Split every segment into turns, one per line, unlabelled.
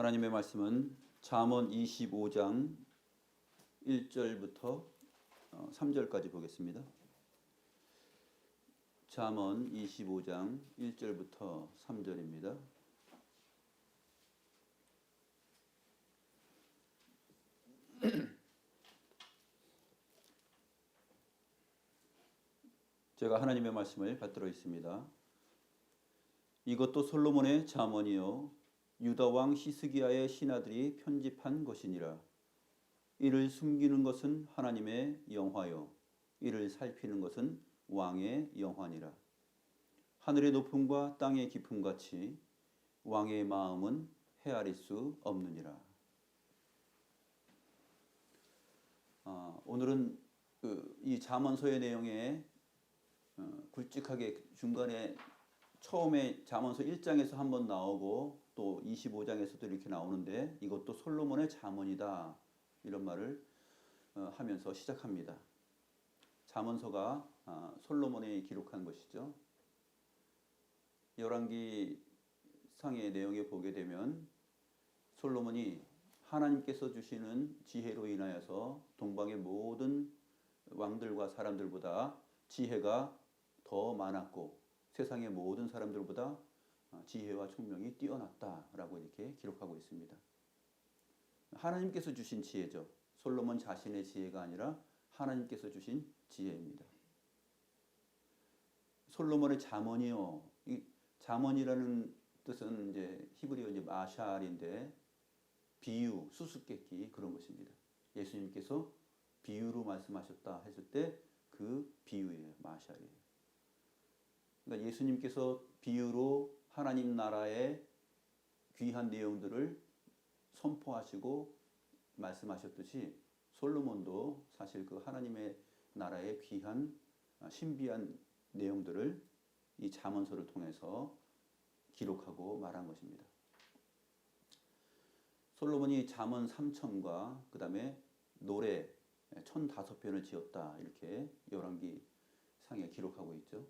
하나님의 말씀은 잠언 25장 1절부터 3절까지 보겠습니다. 잠언 25장 1절부터 3절입니다. 제가 하나님의 말씀을 받들어 있습니다. 이것도 솔로몬의 잠언이요 유다 왕 히스기야의 신하들이 편집한 것이니라. 이를 숨기는 것은 하나님의 영화요 이를 살피는 것은 왕의 영화니라. 하늘의 높음과 땅의 깊음 같이 왕의 마음은 헤아릴 수 없느니라. 오늘은 이 잠언서의 내용에 굵직하게 중간에 처음에 잠언서 1장에서 한번 나오고 또 25장에서도 이렇게 나오는데 이것도 솔로몬의 잠언이다 이런 말을 하면서 시작합니다. 잠언서가 솔로몬이 기록한 것이죠. 열왕기 상의 내용에 보게 되면 솔로몬이 하나님께서 주시는 지혜로 인하여서 동방의 모든 왕들과 사람들보다 지혜가 더 많았고 세상의 모든 사람들보다 지혜와 총명이 뛰어났다라고 이렇게 기록하고 있습니다. 하나님께서 주신 지혜죠. 솔로몬 자신의 지혜가 아니라 하나님께서 주신 지혜입니다. 솔로몬의 잠언이요. 이 잠언이라는 뜻은 이제 히브리어 이제 마샬인데 비유, 수수께끼 그런 것입니다. 예수님께서 비유로 말씀하셨다 했을 때 그 비유예요. 마샬이에요. 그러니까 예수님께서 비유로 하나님 나라의 귀한 내용들을 선포하시고 말씀하셨듯이 솔로몬도 사실 그 하나님의 나라의 귀한 신비한 내용들을 이 잠언서를 통해서 기록하고 말한 것입니다. 솔로몬이 잠언 3천과 그 다음에 노래 1005편을 지었다 이렇게 열왕기 상에 기록하고 있죠.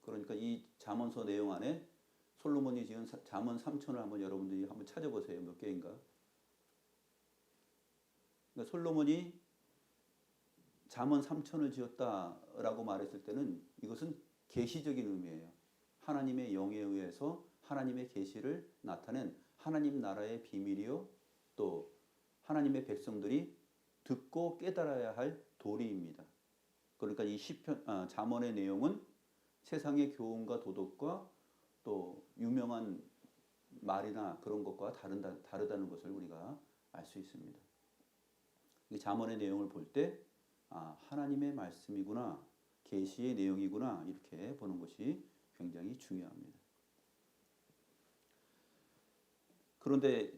그러니까 이 잠언서 내용 안에 솔로몬이 지은 잠언 3천을 한번 여러분들이 한번 찾아보세요. 몇 개인가? 그러니까 솔로몬이 잠언 3천을 지었다라고 말했을 때는 이것은 계시적인 의미예요. 하나님의 영에 의해서 하나님의 계시를 나타낸 하나님 나라의 비밀이요 또 하나님의 백성들이 듣고 깨달아야 할 도리입니다. 그러니까 이 잠언의 내용은 세상의 교훈과 도덕과 또 유명한 말이나 그런 것과 다르다는 것을 우리가 알 수 있습니다. 이 잠언의 내용을 볼 때 하나님의 말씀이구나, 계시의 내용이구나 이렇게 보는 것이 굉장히 중요합니다. 그런데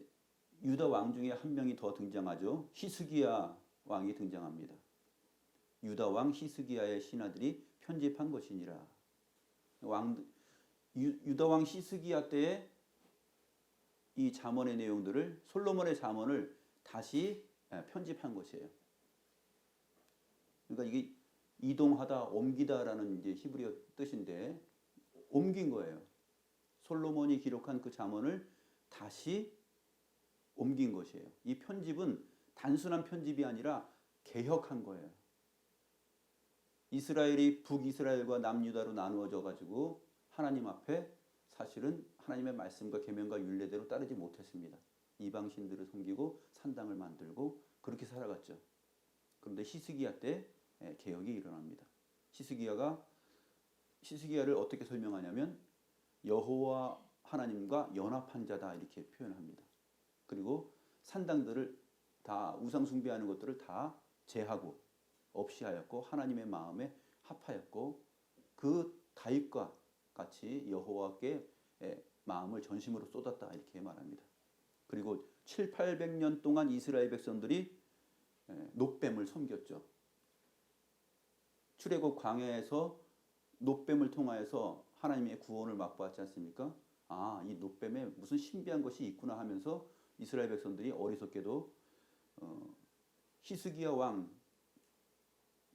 유다 왕 중에 한 명이 더 등장하죠. 히스기야 왕이 등장합니다. 유다 왕 히스기야의 신하들이 편집한 것이니라. 유다 왕 히스기야 때에 이 잠언의 내용들을 솔로몬의 잠언을 다시 편집한 것이에요. 그러니까 이게 이동하다, 옮기다라는 이제 히브리어 뜻인데 옮긴 거예요. 솔로몬이 기록한 그 잠언을 다시 옮긴 것이에요. 이 편집은 단순한 편집이 아니라 개혁한 거예요. 이스라엘이 북이스라엘과 남유다로 나누어져 가지고 하나님 앞에 사실은 하나님의 말씀과 계명과 율례대로 따르지 못했습니다. 이방신들을 섬기고 산당을 만들고 그렇게 살아갔죠. 그런데 히스기야 때 개혁이 일어납니다. 히스기야를 어떻게 설명하냐면 여호와 하나님과 연합한 자다 이렇게 표현합니다. 그리고 산당들을 다 우상 숭배하는 것들을 다 제하고 없이 하였고 하나님의 마음에 합하였고 그 다윗과 같이 여호와께 마음을 전심으로 쏟았다 이렇게 말합니다. 그리고 700~800년 동안 이스라엘 백성들이 놋뱀을 섬겼죠. 출애굽 광야에서 놋뱀을 통하여서 하나님의 구원을 맛보았지 않습니까? 이 놋뱀에 무슨 신비한 것이 있구나 하면서 이스라엘 백성들이 어리석게도 히스기야 왕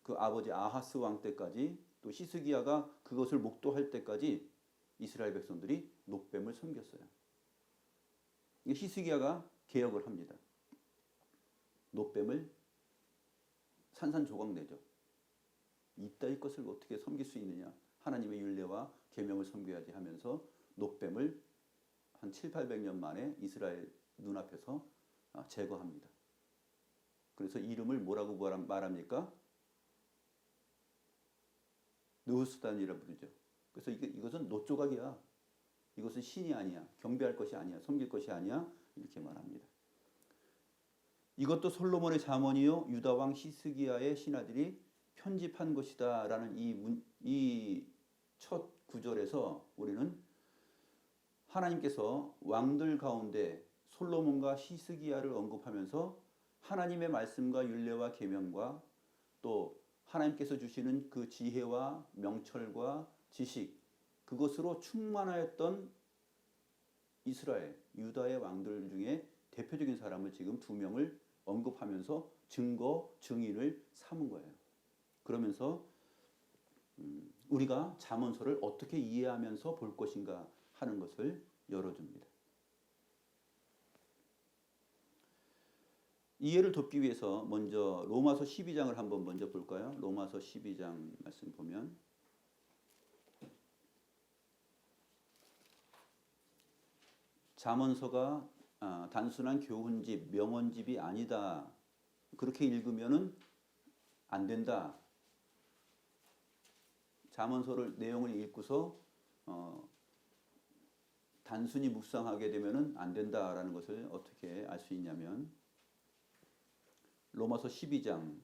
그 아버지 아하스 왕 때까지 또 히스기야가 그것을 목도할 때까지 이스라엘 백성들이 놋뱀을 섬겼어요. 히스기야가 개혁을 합니다. 노뱀을 산산조각 내죠. 이따위 것을 어떻게 섬길 수 있느냐. 하나님의 율례와 계명을 섬겨야지 하면서 노뱀을 한 7, 800년 만에 이스라엘 눈앞에서 제거합니다. 그래서 이름을 뭐라고 말합니까? 느후스단이라 부르죠. 그래서 이것은 노조각이야. 이것은 신이 아니야. 경배할 것이 아니야. 섬길 것이 아니야. 이렇게 말합니다. 이것도 솔로몬의 잠언이요 유다 왕 히스기야의 신하들이 편집한 것이다라는 이 첫 구절에서 우리는 하나님께서 왕들 가운데 솔로몬과 히스기야를 언급하면서 하나님의 말씀과 율례와 계명과 또 하나님께서 주시는 그 지혜와 명철과 지식 그것으로 충만하였던 이스라엘, 유다의 왕들 중에 대표적인 사람을 지금 두 명을 언급하면서 증거, 증인을 삼은 거예요. 그러면서 우리가 잠언서를 어떻게 이해하면서 볼 것인가 하는 것을 열어줍니다. 이해를 돕기 위해서 먼저 로마서 12장을 한번 먼저 볼까요? 로마서 12장 말씀 보면 잠언서가 단순한 교훈집, 명언집이 아니다. 그렇게 읽으면은 안 된다. 잠언서를 내용을 읽고서 단순히 묵상하게 되면은 안 된다라는 것을 어떻게 알 수 있냐면 로마서 12장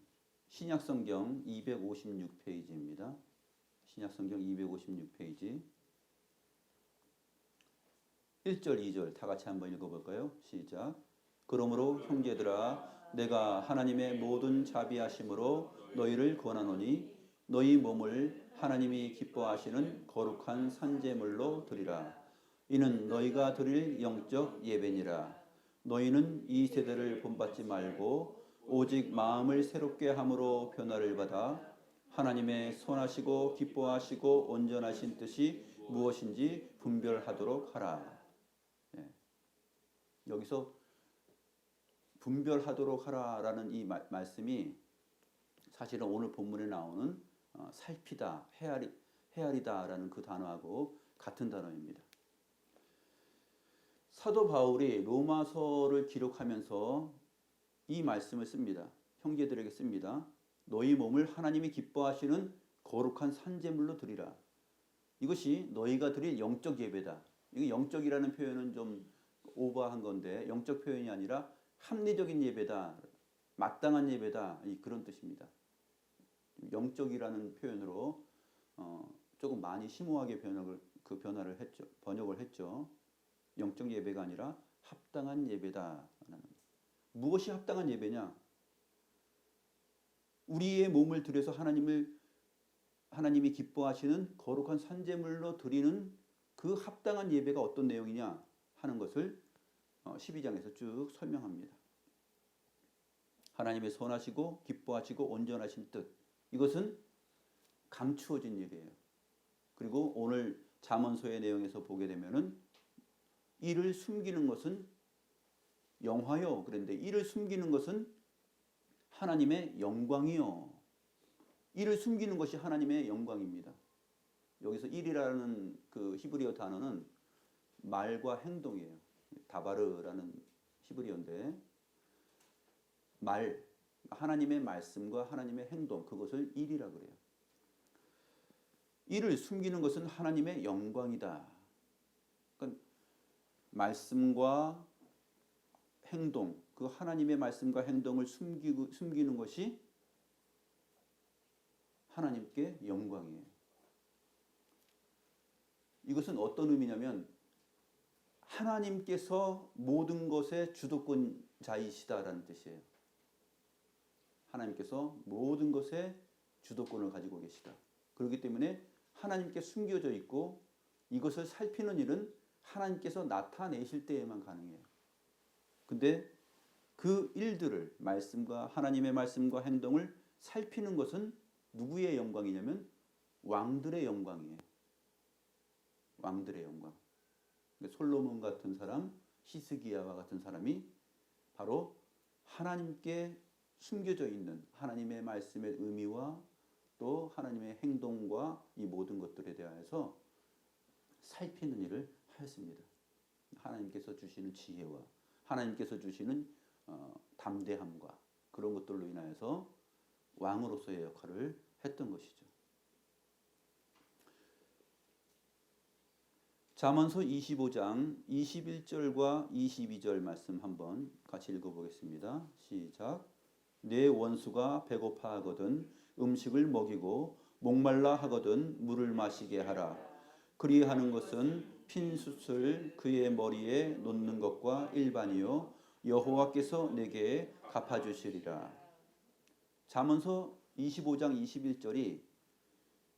신약성경 256페이지입니다. 신약성경 256페이지 1절 2절 다 같이 한번 읽어볼까요? 시작. 그러므로 형제들아 내가 하나님의 모든 자비하심으로 너희를 권하노니 너희 몸을 하나님이 기뻐하시는 거룩한 산제물로 드리라. 이는 너희가 드릴 영적 예배니라. 너희는 이 세대를 본받지 말고 오직 마음을 새롭게 함으로 변화를 받아 하나님의 선하시고 기뻐하시고 온전하신 뜻이 무엇인지 분별하도록 하라. 여기서 분별하도록 하라라는 이 말씀이 사실은 오늘 본문에 나오는 살피다, 헤아리다라는 그 단어하고 같은 단어입니다. 사도 바울이 로마서를 기록하면서 이 말씀을 씁니다. 형제들에게 씁니다. 너희 몸을 하나님이 기뻐하시는 거룩한 산제물로 드리라. 이것이 너희가 드릴 영적 예배다. 이거 영적이라는 표현은 좀 오버한 건데 영적 표현이 아니라 합리적인 예배다. 마땅한 예배다. 그런 뜻입니다. 영적이라는 표현으로 조금 많이 심오하게 번역을 했죠. 영적 예배가 아니라 합당한 예배다. 무엇이 합당한 예배냐? 우리의 몸을 들여서 하나님이 기뻐하시는 거룩한 산제물로 드리는 그 합당한 예배가 어떤 내용이냐 하는 것을 12장에서 쭉 설명합니다. 하나님의 선하시고 기뻐하시고 온전하신 뜻 이것은 감추어진 일이에요. 그리고 오늘 잠언서의 내용에서 보게 되면은 이를 숨기는 것은 영화요. 그런데 이를 숨기는 것은 하나님의 영광이요. 이를 숨기는 것이 하나님의 영광입니다. 여기서 일이라는 그 히브리어 단어는 말과 행동이에요. 다바르라는 히브리어인데 하나님의 말씀과 하나님의 행동 그것을 일이라 그래요. 이를 숨기는 것은 하나님의 영광이다. 그러니까 말씀과 행동, 그 하나님의 말씀과 행동을 숨기는 것이 하나님께 영광이에요. 이것은 어떤 의미냐면 하나님께서 모든 것의 주도권자이시다라는 뜻이에요. 하나님께서 모든 것의 주도권을 가지고 계시다. 그렇기 때문에 하나님께 숨겨져 있고 이것을 살피는 일은 하나님께서 나타내실 때에만 가능해요. 근데 그 일들을 하나님의 말씀과 행동을 살피는 것은 누구의 영광이냐면 왕들의 영광이에요. 왕들의 영광. 솔로몬 같은 사람, 히스기야와 같은 사람이 바로 하나님께 숨겨져 있는 하나님의 말씀의 의미와 또 하나님의 행동과 이 모든 것들에 대하여서 살피는 일을 하였습니다. 하나님께서 주시는 지혜와 하나님께서 주시는 담대함과 그런 것들로 인하여서 왕으로서의 역할을 했던 것이죠. 잠언서 25장 21절과 22절 말씀 한번 같이 읽어보겠습니다. 시작. 내 원수가 배고파 하거든 음식을 먹이고 목말라 하거든 물을 마시게 하라. 그리하는 것은 핀 숯을 그의 머리에 놓는 것과 일반이요 여호와께서 내게 갚아주시리라. 잠언서 25장 21절이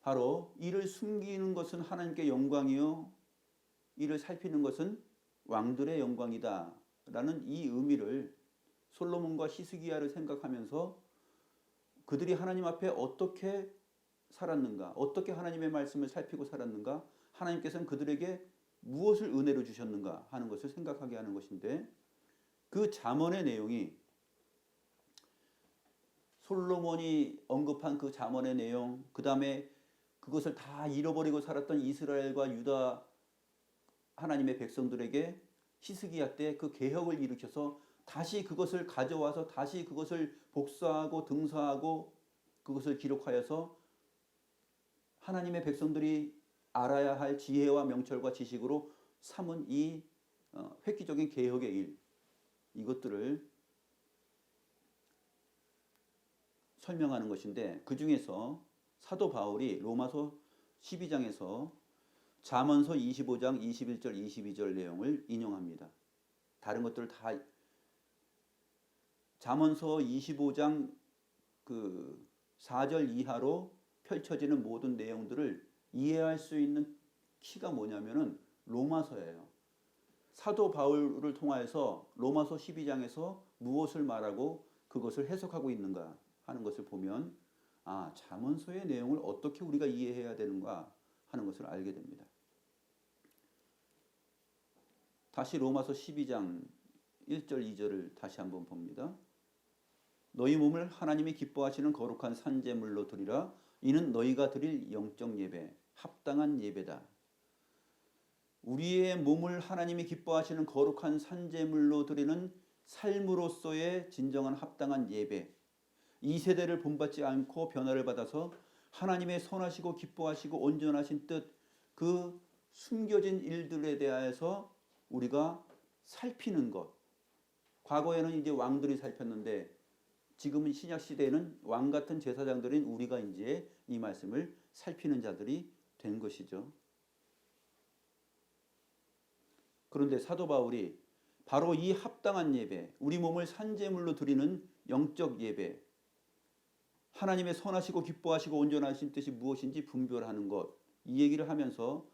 바로 이를 숨기는 것은 하나님께 영광이요 이를 살피는 것은 왕들의 영광이다 라는 이 의미를 솔로몬과 히스기야를 생각하면서 그들이 하나님 앞에 어떻게 살았는가, 어떻게 하나님의 말씀을 살피고 살았는가, 하나님께서는 그들에게 무엇을 은혜로 주셨는가 하는 것을 생각하게 하는 것인데, 그 잠언의 내용이 솔로몬이 언급한 그 잠언의 내용, 그 다음에 그것을 다 잃어버리고 살았던 이스라엘과 유다 하나님의 백성들에게 히스기야 때 그 개혁을 일으켜서 다시 그것을 가져와서 다시 그것을 복사하고 등사하고 그것을 기록하여서 하나님의 백성들이 알아야 할 지혜와 명철과 지식으로 삼은 이 획기적인 개혁의 일, 이것들을 설명하는 것인데, 그 중에서 사도 바울이 로마서 12장에서 잠언서 25장 21절 22절 내용을 인용합니다. 다른 것들을 다 잠언서 25장 그 4절 이하로 펼쳐지는 모든 내용들을 이해할 수 있는 키가 뭐냐면은 로마서예요. 사도 바울을 통하여서 로마서 12장에서 무엇을 말하고 그것을 해석하고 있는가 하는 것을 보면 잠언서의 내용을 어떻게 우리가 이해해야 되는가 하는 것을 알게 됩니다. 다시 로마서 12장 1절 2절을 다시 한번 봅니다. 너희 몸을 하나님이 기뻐하시는 거룩한 산제물로 드리라. 이는 너희가 드릴 영적 예배, 합당한 예배다. 우리의 몸을 하나님이 기뻐하시는 거룩한 산제물로 드리는 삶으로서의 진정한 합당한 예배, 이 세대를 본받지 않고 변화를 받아서 하나님의 선하시고 기뻐하시고 온전하신 뜻, 그 숨겨진 일들에 대하여서 우리가 살피는 것. 과거에는 이제 왕들이 살폈는데 지금은 신약 시대에는 왕 같은 제사장들인 우리가 이제 이 말씀을 살피는 자들이 된 것이죠. 그런데 사도 바울이 바로 이 합당한 예배, 우리 몸을 산제물로 드리는 영적 예배, 하나님의 선하시고 기뻐하시고 온전하신 뜻이 무엇인지 분별하는 것, 이 얘기를 하면서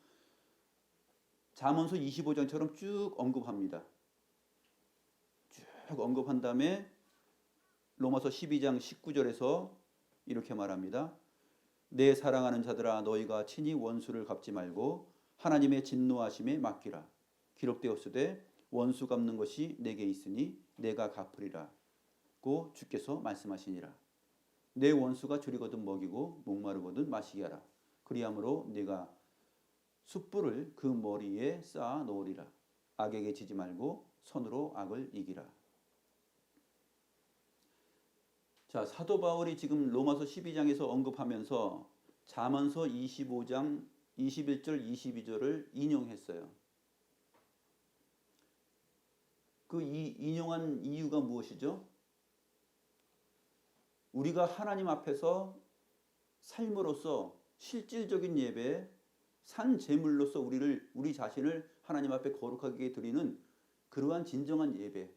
잠언서 25장처럼 쭉 언급합니다. 쭉 언급한 다음에 로마서 12장 19절에서 이렇게 말합니다. 내 사랑하는 자들아 너희가 친히 원수를 갚지 말고 하나님의 진노하심에 맡기라. 기록되었으되 원수 갚는 것이 내게 있으니 내가 갚으리라. 고 주께서 말씀하시니라. 내 원수가 줄이거든 먹이고 목마르거든 마시게 하라. 그리함으로 네가 숯불을 그 머리에 쌓아 놓으리라. 악에게 지지 말고 손으로 악을 이기라. 자, 사도 바울이 지금 로마서 12장에서 언급하면서 잠언서 25장 21절 22절을 인용했어요. 그 인용한 이유가 무엇이죠? 우리가 하나님 앞에서 삶으로서 실질적인 예배, 산 제물로서 우리 자신을 하나님 앞에 거룩하게 드리는 그러한 진정한 예배,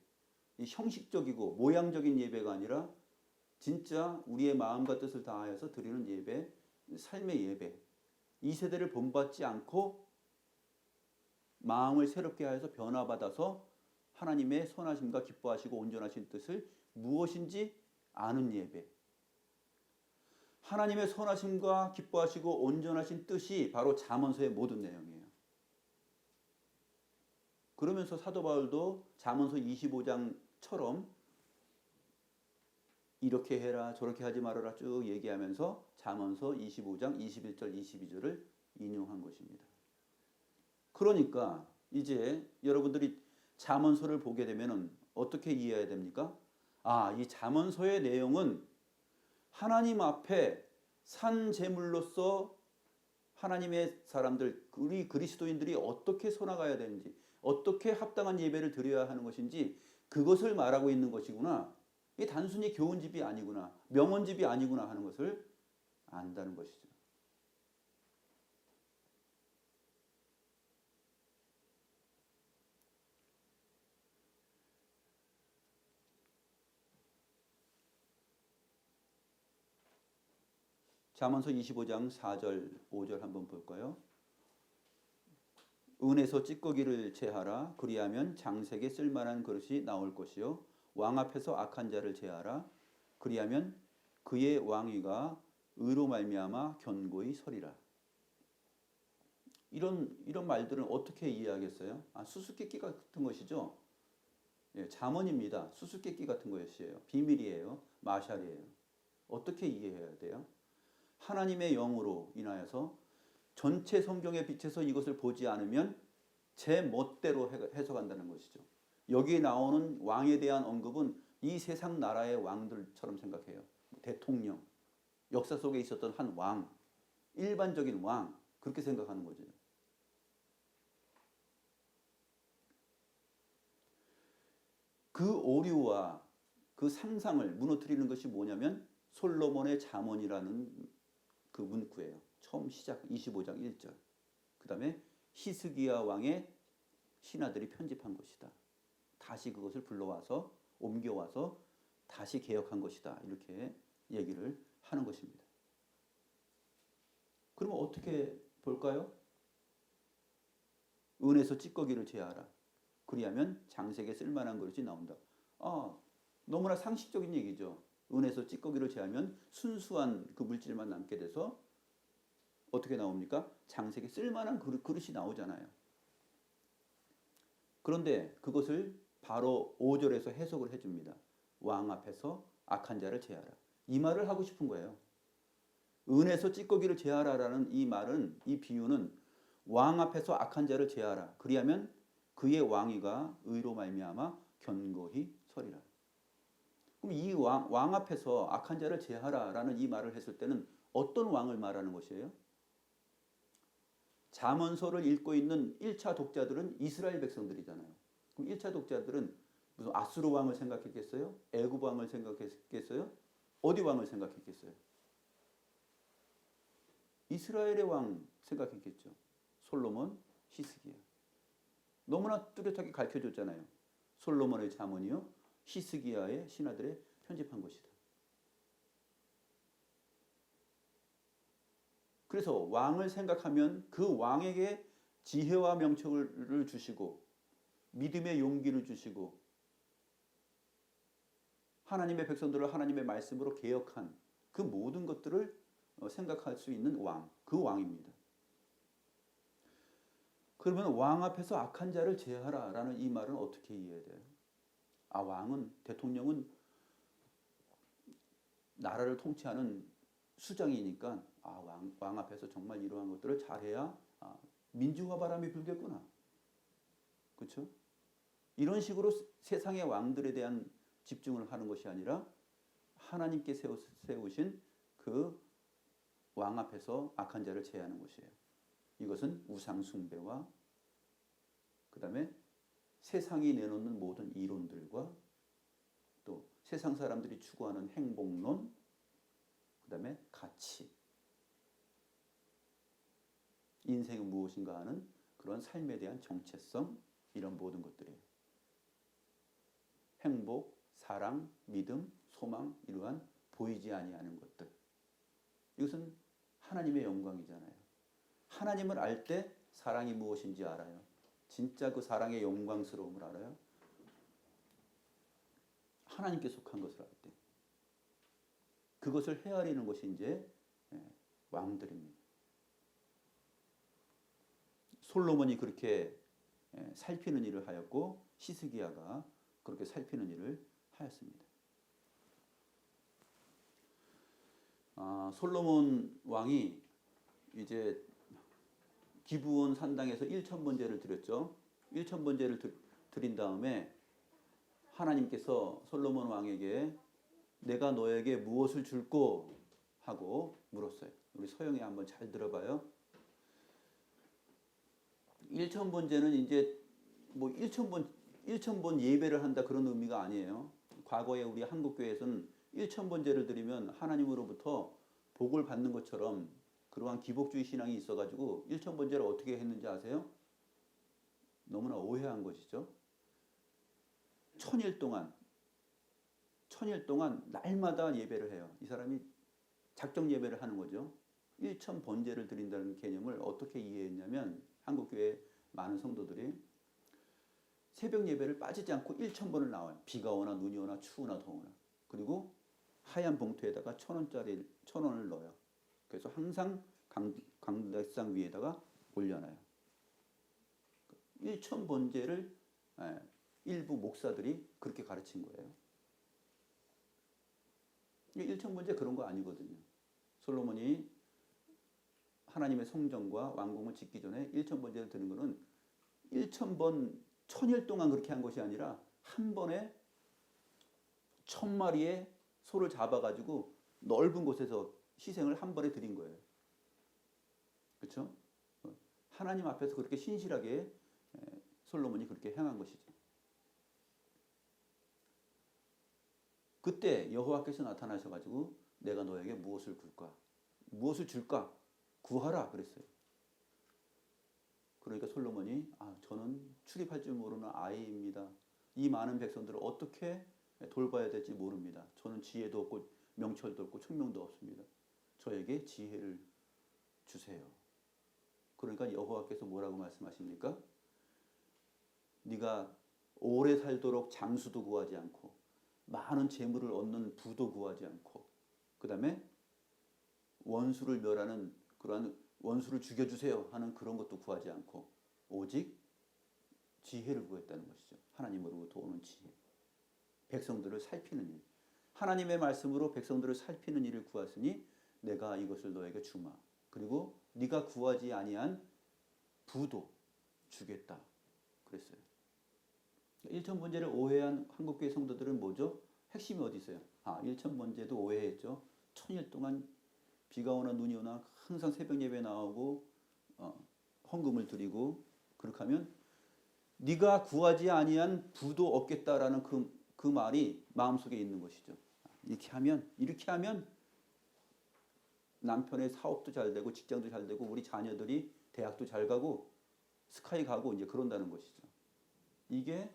이 형식적이고 모양적인 예배가 아니라 진짜 우리의 마음과 뜻을 다하여서 드리는 예배, 삶의 예배, 이 세대를 본받지 않고 마음을 새롭게 하여서 변화받아서 하나님의 선하심과 기뻐하시고 온전하신 뜻을 무엇인지 아는 예배, 하나님의 선하심과 기뻐하시고 온전하신 뜻이 바로 잠언서의 모든 내용이에요. 그러면서 사도 바울도 잠언서 25장처럼 이렇게 해라 저렇게 하지 말아라 쭉 얘기하면서 잠언서 25장 21절 22절을 인용한 것입니다. 그러니까 이제 여러분들이 잠언서를 보게 되면은 어떻게 이해해야 됩니까? 아, 이 잠언서의 내용은 하나님 앞에 산 제물로서 하나님의 사람들, 우리 그리스도인들이 어떻게 서나가야 되는지, 어떻게 합당한 예배를 드려야 하는 것인지 그것을 말하고 있는 것이구나. 이게 단순히 교훈집이 아니구나, 명언집이 아니구나 하는 것을 안다는 것이죠. 잠언서 25장 4절 5절 한번 볼까요? 은에서 찌꺼기를 제하라. 그리하면 장색에 쓸만한 그릇이 나올 것이요 왕 앞에서 악한 자를 제하라. 그리하면 그의 왕위가 의로 말미암아 견고히 서리라. 이런 말들은 어떻게 이해하겠어요? 아, 수수께끼 같은 것이죠. 예, 잠언입니다. 수수께끼 같은 것이에요. 비밀이에요. 마샬이에요. 어떻게 이해해야 돼요? 하나님의 영으로 인하여서 전체 성경에 비춰서 이것을 보지 않으면 제 멋대로 해석한다는 것이죠. 여기에 나오는 왕에 대한 언급은 이 세상 나라의 왕들처럼 생각해요. 대통령, 역사 속에 있었던 한 왕, 일반적인 왕, 그렇게 생각하는 거죠. 그 오류와 그 상상을 무너뜨리는 것이 뭐냐면 솔로몬의 잠언이라는 그 문구예요. 처음 시작 25장 1절. 그 다음에 히스기야 왕의 신하들이 편집한 것이다. 다시 그것을 불러와서 옮겨와서 다시 개혁한 것이다. 이렇게 얘기를 하는 것입니다. 그러면 어떻게 볼까요? 은에서 찌꺼기를 제하라. 그리하면 장색에 쓸만한 그릇이 나온다. 아, 너무나 상식적인 얘기죠. 은에서 찌꺼기를 제하면 순수한 그 물질만 남게 돼서 어떻게 나옵니까? 장색에 쓸만한 그릇이 나오잖아요. 그런데 그것을 바로 5절에서 해석을 해줍니다. 왕 앞에서 악한 자를 제하라. 이 말을 하고 싶은 거예요. 은에서 찌꺼기를 제하라라는 이 말은, 이 비유는 왕 앞에서 악한 자를 제하라. 그리하면 그의 왕위가 의로 말미암아 견고히 서리라. 그럼 이 왕 앞에서 악한 자를 제하라라는 이 말을 했을 때는 어떤 왕을 말하는 것이에요? 잠언서를 읽고 있는 1차 독자들은 이스라엘 백성들이잖아요. 그럼 1차 독자들은 무슨 아수르 왕을 생각했겠어요? 애굽 왕을 생각했겠어요? 어디 왕을 생각했겠어요? 이스라엘의 왕 생각했겠죠. 솔로몬, 히스기야. 너무나 뚜렷하게 가르쳐줬잖아요. 솔로몬의 잠언이요, 히스기야의 신하들의 편집한 것이다. 그래서 왕을 생각하면 그 왕에게 지혜와 명철을 주시고 믿음의 용기를 주시고 하나님의 백성들을 하나님의 말씀으로 개혁한 그 모든 것들을 생각할 수 있는 왕, 그 왕입니다. 그러면 왕 앞에서 악한 자를 제하라라는 이 말은 어떻게 이해해야 돼요? 아, 왕은, 대통령은 나라를 통치하는 수장이니까 왕 앞에서 정말 이러한 것들을 잘해야 민주화 바람이 불겠구나. 그렇죠? 이런 식으로 세상의 왕들에 대한 집중을 하는 것이 아니라 하나님께 세우신 그 왕 앞에서 악한 자를 제하는 것이에요. 이것은 우상 숭배와 그 다음에 세상이 내놓는 모든 이론들과 또 세상 사람들이 추구하는 행복론, 그 다음에 가치, 인생은 무엇인가 하는 그런 삶에 대한 정체성, 이런 모든 것들이에요. 행복, 사랑, 믿음, 소망, 이러한 보이지 아니하는 것들. 이것은 하나님의 영광이잖아요. 하나님을 알 때 사랑이 무엇인지 알아요. 진짜 그 사랑의 영광스러움을 알아요. 하나님께 속한 것을 알 때. 그것을 헤아리는 것이 이제 왕들입니다. 솔로몬이 그렇게 살피는 일을 하였고 시스기야가 그렇게 살피는 일을 하였습니다. 솔로몬 왕이 이제 기브온 산당에서 1,000번제를 드렸죠. 1,000번제를 드린 다음에 하나님께서 솔로몬 왕에게 내가 너에게 무엇을 줄꼬 하고 물었어요. 우리 서영이 한번 잘 들어봐요. 1,000번제는 이제 뭐 1,000번 예배를 한다 그런 의미가 아니에요. 과거에 우리 한국교회에서는 1,000번제를 드리면 하나님으로부터 복을 받는 것처럼 그러한 기복주의 신앙이 있어가지고 1,000번제를 어떻게 했는지 아세요? 너무나 오해한 것이죠. 천일 동안 날마다 예배를 해요. 이 사람이 작정 예배를 하는 거죠. 1,000번제를 드린다는 개념을 어떻게 이해했냐면 한국교회 많은 성도들이 새벽 예배를 빠지지 않고 1,000번을 나와요. 비가 오나 눈이 오나 추우나 더우나. 그리고 하얀 봉투에다가 1,000원을 넣어요. 그래서 항상 강대상 위에다가 올려놔요. 1,000번제를 일부 목사들이 그렇게 가르친 거예요. 1,000번제 그런 거 아니거든요. 솔로몬이 하나님의 성전과 왕궁을 짓기 전에 1,000번제를 드는 거는 1,000번 1,000일 동안 그렇게 한 것이 아니라 한 번에 1,000마리의 소를 잡아가지고 넓은 곳에서 희생을 한 번에 드린 거예요. 그렇죠? 하나님 앞에서 그렇게 신실하게 솔로몬이 그렇게 행한 것이죠. 그때 여호와께서 나타나셔가지고 내가 너에게 무엇을 줄까? 무엇을 줄까? 구하라 그랬어요. 그러니까 솔로몬이 저는 출입할 줄 모르는 아이입니다. 이 많은 백성들을 어떻게 돌봐야 될지 모릅니다. 저는 지혜도 없고 명철도 없고 총명도 없습니다. 저에게 지혜를 주세요. 그러니까 여호와께서 뭐라고 말씀하십니까? 네가 오래 살도록 장수도 구하지 않고 많은 재물을 얻는 부도 구하지 않고 그 다음에 원수를 멸하는 그러한 원수를 죽여주세요 하는 그런 것도 구하지 않고 오직 지혜를 구했다는 것이죠. 하나님으로부터 오는 지혜. 백성들을 살피는 일. 하나님의 말씀으로 백성들을 살피는 일을 구하시니 내가 이것을 너에게 주마. 그리고 네가 구하지 아니한 부도 주겠다. 그랬어요. 1,000번제를 오해한 한국교회 성도들은 뭐죠? 핵심이 어디 있어요? 1,000번제도 오해했죠. 1,000일 동안 비가 오나 눈이 오나 항상 새벽 예배 나오고 헌금을 드리고 그렇게 하면 네가 구하지 아니한 부도 얻겠다라는 그 말이 마음속에 있는 것이죠. 이렇게 하면 남편의 사업도 잘 되고 직장도 잘 되고 우리 자녀들이 대학도 잘 가고 스카이 가고 이제 그런다는 것이죠. 이게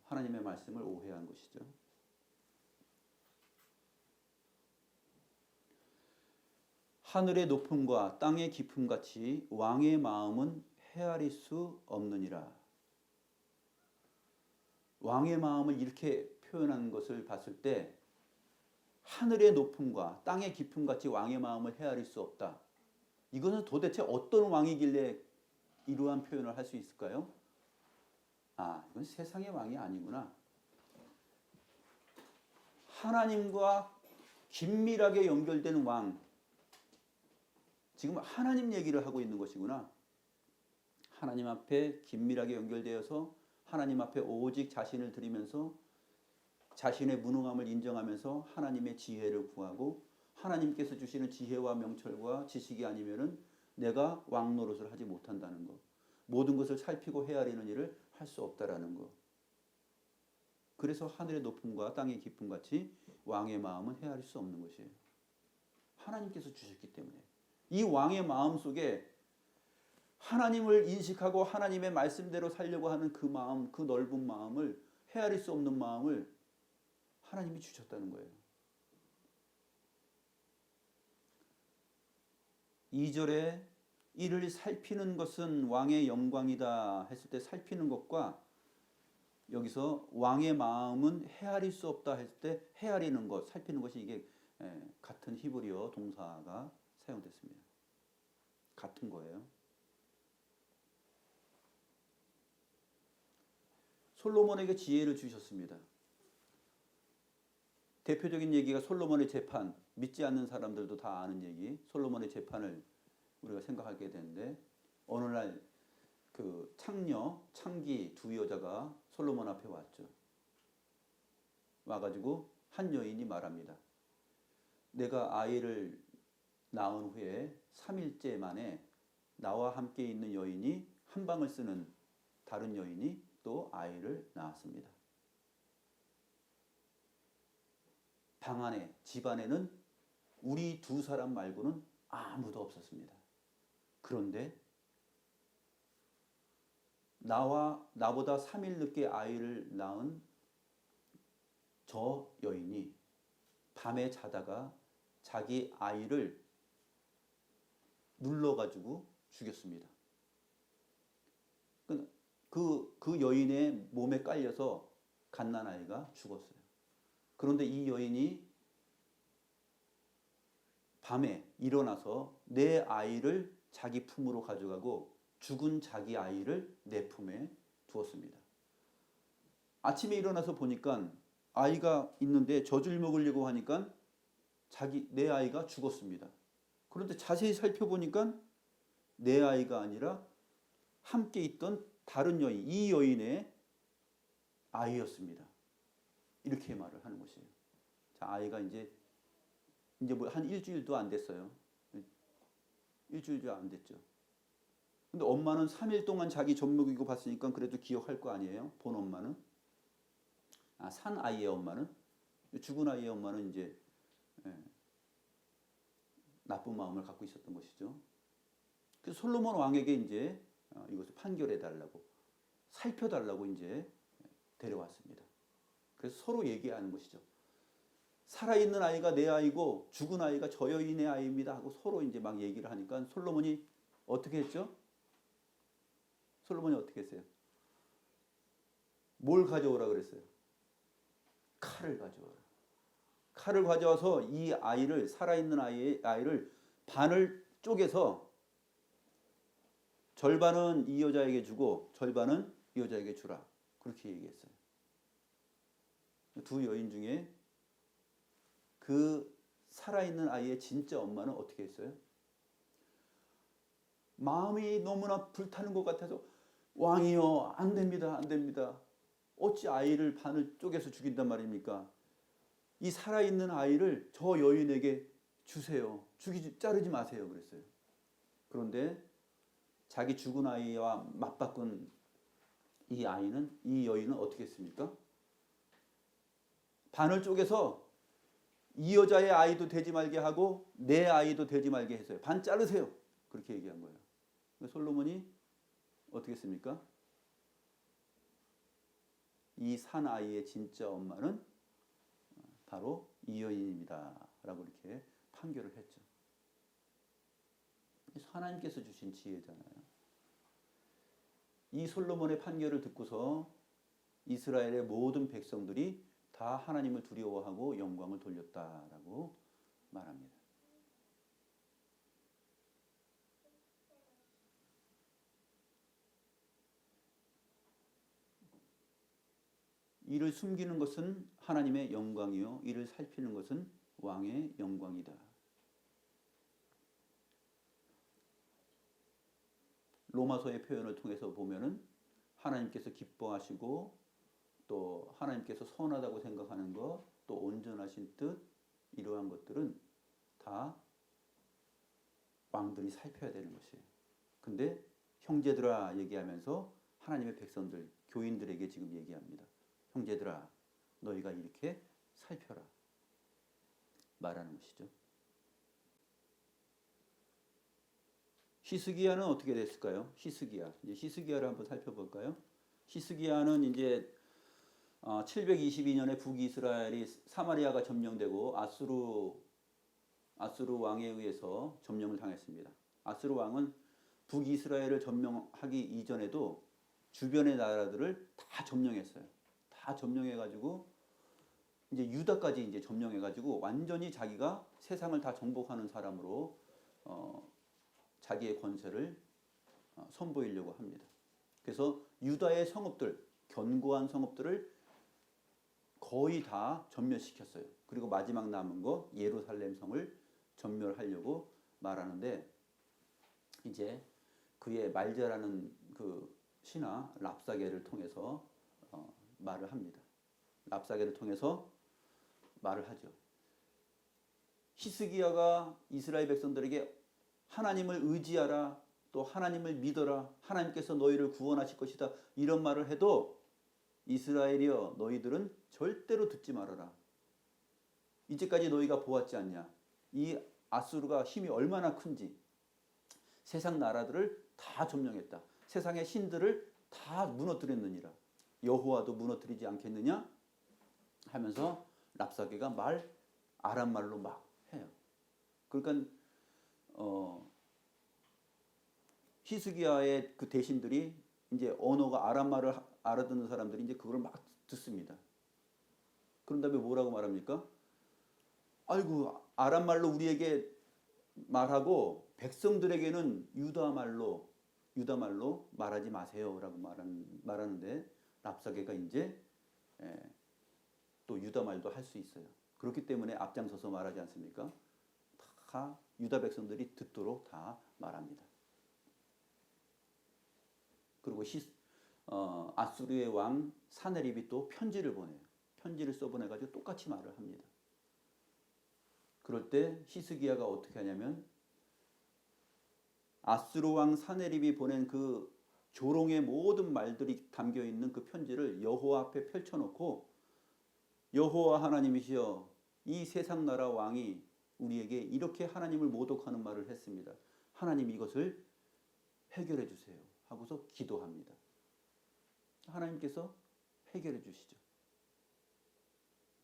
하나님의 말씀을 오해한 것이죠. 하늘의 높음과 땅의 깊음 같이 왕의 마음은 헤아릴 수 없느니라. 왕의 마음을 이렇게 표현한 것을 봤을 때 하늘의 높음과 땅의 깊음 같이 왕의 마음을 헤아릴 수 없다. 이것은 도대체 어떤 왕이길래 이러한 표현을 할 수 있을까요? 이건 세상의 왕이 아니구나. 하나님과 긴밀하게 연결된 왕. 지금 하나님 얘기를 하고 있는 것이구나. 하나님 앞에 긴밀하게 연결되어서 하나님 앞에 오직 자신을 드리면서 자신의 무능함을 인정하면서 하나님의 지혜를 구하고 하나님께서 주시는 지혜와 명철과 지식이 아니면은 내가 왕 노릇을 하지 못한다는 것. 모든 것을 살피고 헤아리는 일을 할 수 없다라는 것. 그래서 하늘의 높음과 땅의 깊음 같이 왕의 마음은 헤아릴 수 없는 것이에요. 하나님께서 주셨기 때문에. 이 왕의 마음 속에 하나님을 인식하고 하나님의 말씀대로 살려고 하는 그 마음, 그 넓은 마음을 헤아릴 수 없는 마음을 하나님이 주셨다는 거예요. 2절에 이를 살피는 것은 왕의 영광이다 했을 때 살피는 것과 여기서 왕의 마음은 헤아릴 수 없다 했을 때 헤아리는 것, 살피는 것이 이게 같은 히브리어 동사가 사용됐습니다. 같은 거예요. 솔로몬에게 지혜를 주셨습니다. 대표적인 얘기가 솔로몬의 재판, 믿지 않는 사람들도 다 아는 얘기, 솔로몬의 재판을 우리가 생각하게 되는데 어느 날 그 창기 두 여자가 솔로몬 앞에 왔죠. 와가지고 한 여인이 말합니다. 내가 아이를 낳은 후에 3일째 만에 나와 함께 있는 여인이 한 방을 쓰는 다른 여인이 또 아이를 낳았습니다. 방 안에, 집 안에는 우리 두 사람 말고는 아무도 없었습니다. 그런데 나보다 3일 늦게 아이를 낳은 저 여인이 밤에 자다가 자기 아이를 눌러가지고 죽였습니다. 그 여인의 몸에 깔려서 갓난아이가 죽었어요. 그런데 이 여인이 밤에 일어나서 내 아이를 자기 품으로 가져가고 죽은 자기 아이를 내 품에 두었습니다. 아침에 일어나서 보니까 아이가 있는데 젖을 먹으려고 하니까 내 아이가 죽었습니다. 그런데 자세히 살펴보니까 내 아이가 아니라 함께 있던 다른 여인, 이 여인의 아이였습니다. 이렇게 말을 하는 것이에요. 자, 아이가 이제 뭐 한 일주일도 안 됐어요. 일주일도 안 됐죠. 근데 엄마는 3일 동안 자기 젖 먹이고 봤으니까 그래도 기억할 거 아니에요? 본 엄마는. 산 아이의 엄마는. 죽은 아이의 엄마는 이제 나쁜 마음을 갖고 있었던 것이죠. 그래서 솔로몬 왕에게 이제 이것을 판결해 달라고, 살펴달라고 이제 데려왔습니다. 그래서 서로 얘기하는 것이죠. 살아있는 아이가 내 아이고 죽은 아이가 저 여인의 아이입니다 하고 서로 이제 막 얘기를 하니까 솔로몬이 어떻게 했죠? 솔로몬이 어떻게 했어요? 뭘 가져오라 그랬어요? 칼을 가져오라. 칼을 가져와서 이 아이를, 살아있는 아이를 반을 쪼개서 절반은 이 여자에게 주고 절반은 이 여자에게 주라. 그렇게 얘기했어요. 두 여인 중에 그 살아있는 아이의 진짜 엄마는 어떻게 했어요? 마음이 너무나 불타는 것 같아서 왕이여, 안 됩니다, 안 됩니다. 어찌 아이를 반을 쪼개서 죽인단 말입니까? 이 살아있는 아이를 저 여인에게 주세요. 자르지 마세요. 그랬어요. 그런데 자기 죽은 아이와 맞바꾼 이 여인은 어떻게 했습니까? 반을 쪼개서 이 여자의 아이도 되지 말게 하고 내 아이도 되지 말게 했어요. 반 자르세요. 그렇게 얘기한 거예요. 솔로몬이 어떻게 했습니까? 이 산 아이의 진짜 엄마는 바로 이 여인입니다. 라고 이렇게 판결을 했죠. 하나님께서 주신 지혜잖아요. 이 솔로몬의 판결을 듣고서 이스라엘의 모든 백성들이 다 하나님을 두려워하고 영광을 돌렸다라고 말합니다. 이를 숨기는 것은 하나님의 영광이요 이를 살피는 것은 왕의 영광이다. 로마서의 표현을 통해서 보면은 하나님께서 기뻐하시고 또 하나님께서 선하다고 생각하는 것, 또 온전하신 뜻, 이러한 것들은 다 왕들이 살펴야 되는 것이에요. 근데 형제들아 얘기하면서 하나님의 백성들, 교인들에게 지금 얘기합니다. 형제들아, 너희가 이렇게 살펴라. 말하는 것이죠. 히스기야는 어떻게 됐을까요? 이제 히스기야를 한번 살펴볼까요? 히스기야는 이제 722년에 북이스라엘이 사마리아가 점령되고 아수르 왕에 의해서 점령을 당했습니다. 아수르 왕은 북이스라엘을 점령하기 이전에도 주변의 나라들을 다 점령했어요. 다 점령해가지고 이제 유다까지 이제 점령해가지고 완전히 자기가 세상을 다 정복하는 사람으로 자기의 권세를 선보이려고 합니다. 그래서 유다의 성읍들, 견고한 성읍들을 거의 다 전멸시켰어요. 그리고 마지막 남은 거 예루살렘 성을 전멸하려고 말하는데 이제 그의 말자라는 그 신하 랍사게를 통해서 말을 합니다. 랍사게를 통해서 말을 하죠. 히스기야가 이스라엘 백성들에게 하나님을 의지하라, 또 하나님을 믿어라, 하나님께서 너희를 구원하실 것이다, 이런 말을 해도 이스라엘이여 너희들은 절대로 듣지 말아라. 이제까지 너희가 보았지 않냐, 이 아수르가 힘이 얼마나 큰지. 세상 나라들을 다 점령했다. 세상의 신들을 다 무너뜨렸느니라. 여호와도 무너뜨리지 않겠느냐 하면서 랍사게가 아람 말로 막 해요. 그러니까 히스기야의 그 대신들이 이제 언어가 아람 말을 알아듣는 사람들이 이제 그걸 막 듣습니다. 그런 다음에 뭐라고 말합니까? 아이고, 아람 말로 우리에게 말하고 백성들에게는 유다 말로 말하지 마세요라고 말하는데 랍사게가 이제 또 유다 말도 할 수 있어요. 그렇기 때문에 앞장서서 말하지 않습니까? 다 유다 백성들이 듣도록 다 말합니다. 그리고 아수르의 왕 사네립이 또 편지를 보내요. 편지를 써보내가지고 똑같이 말을 합니다. 그럴 때 히스기야가 어떻게 하냐면 아수르 왕 사네립이 보낸 그 조롱의 모든 말들이 담겨 있는 그 편지를 여호와 앞에 펼쳐놓고 여호와 하나님이시여 이 세상 나라 왕이 우리에게 이렇게 하나님을 모독하는 말을 했습니다. 하나님 이것을 해결해 주세요 하고서 기도합니다. 하나님께서 해결해 주시죠.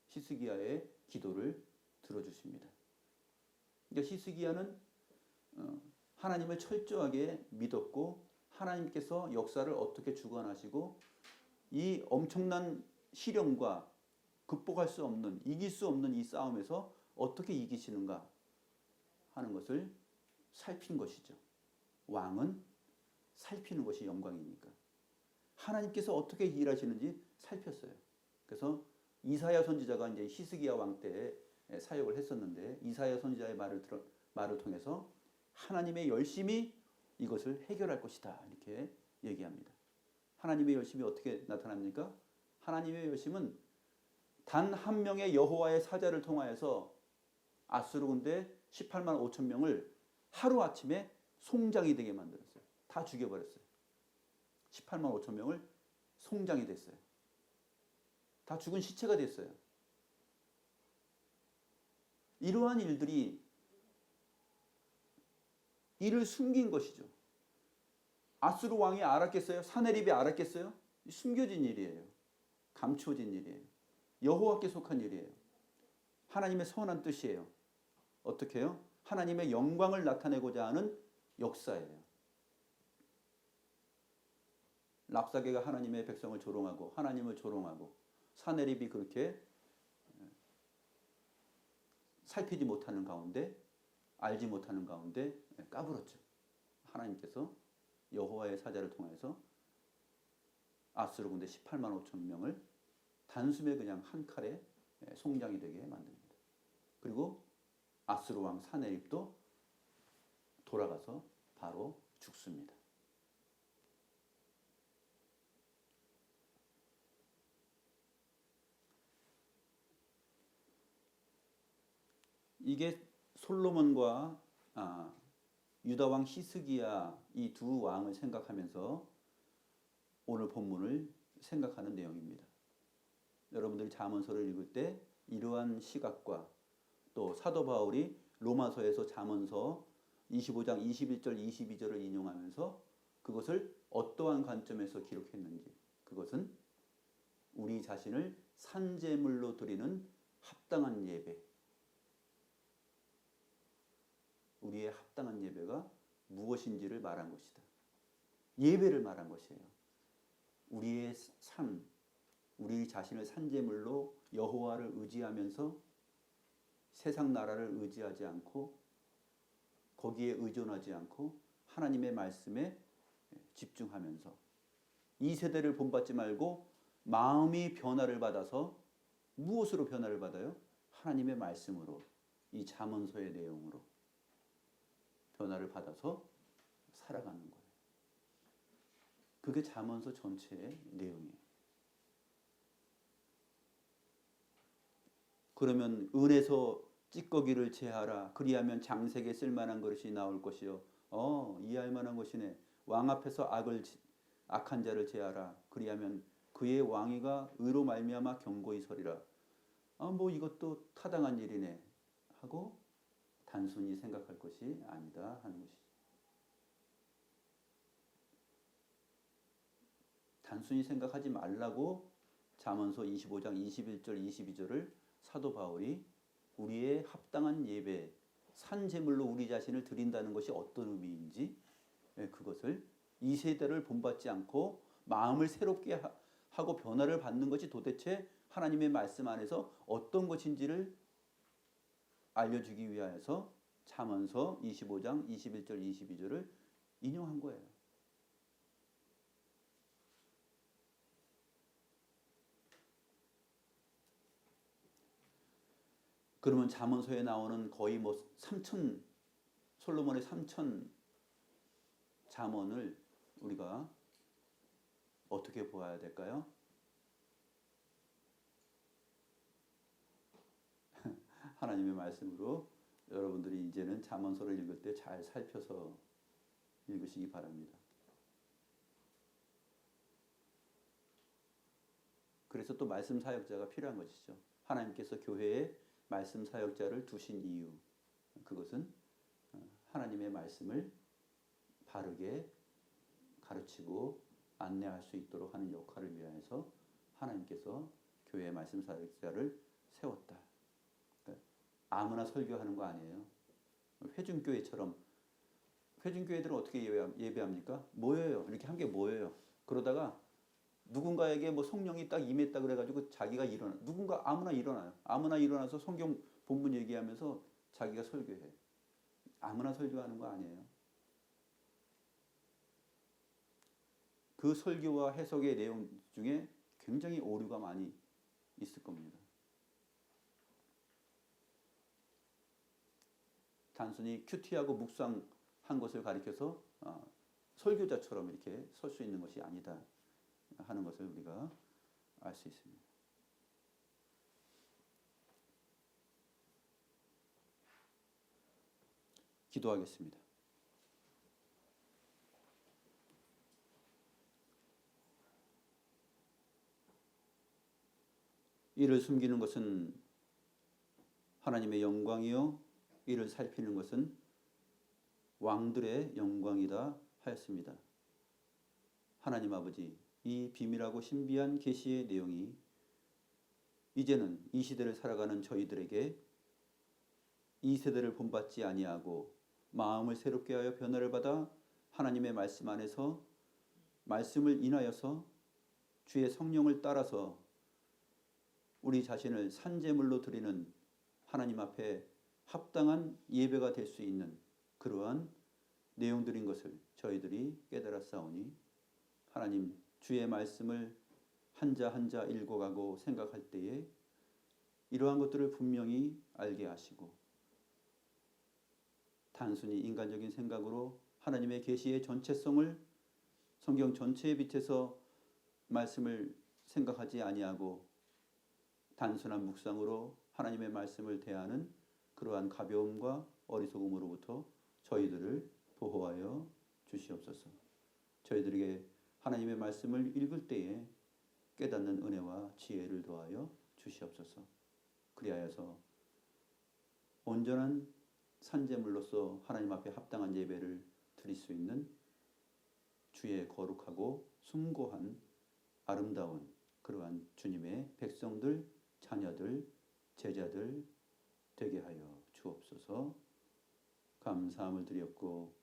히스기야의 기도를 들어주십니다. 그러니까 히스기야는 하나님을 철저하게 믿었고 하나님께서 역사를 어떻게 주관하시고 이 엄청난 시련과 극복할 수 없는, 이길 수 없는 이 싸움에서 어떻게 이기시는가 하는 것을 살핀 것이죠. 왕은 살피는 것이 영광이니까. 하나님께서 어떻게 일하시는지 살폈어요. 그래서 이사야 선지자가 이제 히스기야 왕 때 사역을 했었는데 이사야 선지자의 말을 통해서 하나님의 열심이 이것을 해결할 것이다 이렇게 얘기합니다. 하나님의 열심이 어떻게 나타납니까? 하나님의 열심은 단 한 명의 여호와의 사자를 통하여서 아수르 군대 18만 5천 명을 하루아침에 송장이 되게 만들었어요. 다 죽여버렸어요. 18만 5천 명을 송장이 됐어요. 다 죽은 시체가 됐어요. 이러한 일들이 이를 숨긴 것이죠. 아수르 왕이 알았겠어요? 사네립이 알았겠어요? 숨겨진 일이에요. 감추어진 일이에요. 여호와께 속한 일이에요. 하나님의 선한 뜻이에요. 어떻게 해요? 하나님의 영광을 나타내고자 하는 역사예요. 랍사게가 하나님의 백성을 조롱하고 하나님을 조롱하고 사네립이 그렇게 살피지 못하는 가운데, 알지 못하는 가운데 까불었죠. 하나님께서 여호와의 사자를 통해서 아수르 군대 18만 5천 명을 단숨에 그냥 한 칼에 송장이 되게 만듭니다. 그리고 아수르 왕 사네립도 돌아가서 바로 죽습니다. 이게 솔로몬과 유다 왕 히스기야 이 두 왕을 생각하면서 오늘 본문을 생각하는 내용입니다. 여러분들이 잠언서를 읽을 때 이러한 시각과 또 사도 바울이 로마서에서 잠언서 25장 21절 22절을 인용하면서 그것을 어떠한 관점에서 기록했는지, 그것은 우리 자신을 산제물로 드리는 합당한 예배, 우리의 합당한 예배가 무엇인지를 말한 것이다. 예배를 말한 것이에요. 우리의 삶, 우리 자신을 산제물로 여호와를 의지하면서 세상 나라를 의지하지 않고 거기에 의존하지 않고 하나님의 말씀에 집중하면서 이 세대를 본받지 말고 마음이 변화를 받아서 무엇으로 변화를 받아요? 하나님의 말씀으로, 이 잠언서의 내용으로 변화를 받아서 살아가는 거예요. 그게 잠언서 전체의 내용이에요. 그러면 은에서 찌꺼기를 제하라. 그리하면 장색에 쓸만한 것이 나올 것이요. 이해할 만한 것이네. 왕 앞에서 악한 자를 제하라. 그리하면 그의 왕위가 의로 말미암아 견고히 서리라. 뭐 이것도 타당한 일이네 하고 단순히 생각할 것이 아니다 하는 것이죠. 단순히 생각하지 말라고 잠언서 25장 21절 22절을 사도 바울이 우리의 합당한 예배, 산제물로 우리 자신을 드린다는 것이 어떤 의미인지 그것을 이 세대를 본받지 않고 마음을 새롭게 하고 변화를 받는 것이 도대체 하나님의 말씀 안에서 어떤 것인지를 알려주기 위하여서 잠언서 25장 21절 22절을 인용한 거예요. 그러면 잠언서에 나오는 거의 솔로몬의 3천 잠언을 우리가 어떻게 보아야 될까요? 하나님의 말씀으로 여러분들이 이제는 잠언서를 읽을 때 잘 살펴서 읽으시기 바랍니다. 그래서 또 말씀 사역자가 필요한 것이죠. 하나님께서 교회에 말씀 사역자를 두신 이유, 그것은 하나님의 말씀을 바르게 가르치고 안내할 수 있도록 하는 역할을 위하여서 하나님께서 교회의 말씀 사역자를 세웠다. 아무나 설교하는 거 아니에요. 회중교회처럼, 회중교회들은 어떻게 예배합니까? 모여요. 이렇게 한 게 모여요. 그러다가 누군가에게 성령이 딱 임했다 그래가지고 자기가 누군가 아무나 일어나요. 아무나 일어나서 성경 본문 얘기하면서 자기가 설교해. 아무나 설교하는 거 아니에요. 그 설교와 해석의 내용 중에 굉장히 오류가 많이 있을 겁니다. 단순히 큐티하고 묵상한 것을 가리켜서 설교자처럼 이렇게 설 수 있는 것이 아니다 하는 것을 우리가 알 수 있습니다. 기도하겠습니다. 이를 숨기는 것은 하나님의 영광이요 이를 살피는 것은 왕들의 영광이다 하였습니다. 하나님 아버지, 이 비밀하고 신비한 계시의 내용이 이제는 이 시대를 살아가는 저희들에게 이 세대를 본받지 아니하고 마음을 새롭게 하여 변화를 받아 하나님의 말씀 안에서 말씀을 인하여서 주의 성령을 따라서 우리 자신을 산제물로 드리는 하나님 앞에 합당한 예배가 될 수 있는 그러한 내용들인 것을 저희들이 깨달았사오니 하나님 주의 말씀을 한자 한자 읽어가고 생각할 때에 이러한 것들을 분명히 알게 하시고 단순히 인간적인 생각으로 하나님의 계시의 전체성을 성경 전체에 비춰서 말씀을 생각하지 아니하고 단순한 묵상으로 하나님의 말씀을 대하는 그러한 가벼움과 어리석음으로부터 저희들을 보호하여 주시옵소서. 저희들에게 하나님의 말씀을 읽을 때에 깨닫는 은혜와 지혜를 더하여 주시옵소서. 그리하여서 온전한 산제물로서 하나님 앞에 합당한 예배를 드릴 수 있는 주의 거룩하고 숭고한 아름다운 그러한 주님의 백성들, 자녀들, 제자들 되게 하여 주옵소서. 감사함을 드렸고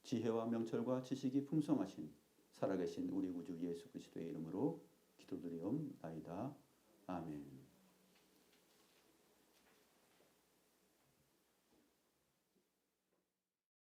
지혜와 명철과 지식이 풍성하신 살아계신 우리 구주 예수 그리스도의 이름으로 기도드리옵나이다. 아멘.